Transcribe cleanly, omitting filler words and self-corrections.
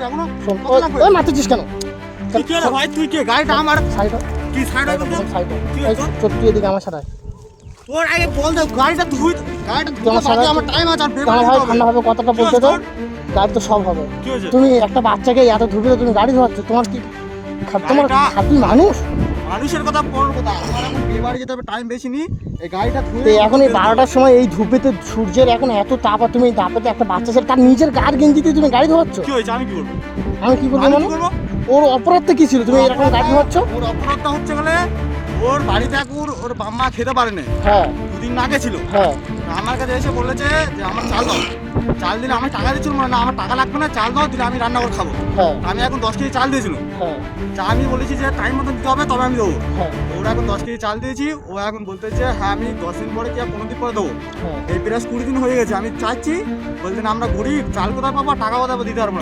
এখনো ওই মারতেছিস কেন? তুই কে রে ভাই? তুই কে? গাড়িটা আমার সাইড কি সাইড হবে তো? সাইড কি হয়েছে? সত্যি এদিকে আমার সাথে তোর আগে বল দে গাড়িটা তুই গাড়িটা তোমার ধুতে সাথে আমার টাইম আছে আর বের তোমার করে ভাই দিতে ঠান্ডা হবে। হবে কথাটা কি বলতে হয়েছে দাও। তোর? গাড়ি তো সব হবে। কি হয়েছে? তুমি একটা বাচ্চাকে এত ধুবে তুমি গাড়ি ধোয়াচ্ছ, তোমার কি তোমার গাড়িটা- খাঁটি মানুষ? মানুষের কথা পর কথা, আমার এখন বিয়ে বাড়ি যেতে হবে, টাইম বেশি নি। এই গাড়িটা তো ধুয়ে এখন এই 12টার সময় এই ধূপেতে সূর্যের এখন এত তাপ, আর তুমি এই তাপেতে একটা বাচ্চা ছেলে তার নিজের গার গেঞ্জিতে তুমি গাড়ি ধোয়াচ্ছ। কি হয়েছে? আমি কি করবো? আমি কি বলবো আমি মানে? কি করবো? ওর অপরাধটা কি ছিল তুমি এরকম গাড়ি ধোয়াচ্ছ? ওর অপরাধটা হচ্ছে গেলে ওর বাড়িতে এখন ওর বাম্মা খেতে পারেনি, হ্যাঁ দুদিন আগে ছিল। হ্যাঁ আমার কাছে এসে বলেছে যে আমার চাল দাও, চাল দিলে আমি টাকা দিচ্ছিল না, আমার টাকা লাগবে না, চাল দাও, দিলে আমি রান্না করে খাবো। হ্যাঁ আমি এখন 10 কেজি চাল দিয়েছিল, হ্যাঁ যা আমি বলেছি যে টাইম মতো দিতে হবে তবে আমি দেবো। হ্যাঁ ওরা এখন 10 কেজি চাল দিয়েছি, ও এখন বলতেছে হ্যাঁ আমি 10 দিন পরে কি আর 15 দিন পরে দেবো। হ্যাঁ এই প্রায় 20 দিন হয়ে গেছে, আমি চাইছি, বলতেন আমরা গরিব, চাল কোথায় পাবো, টাকা কোথায় পাবো, দিতে পারবো না।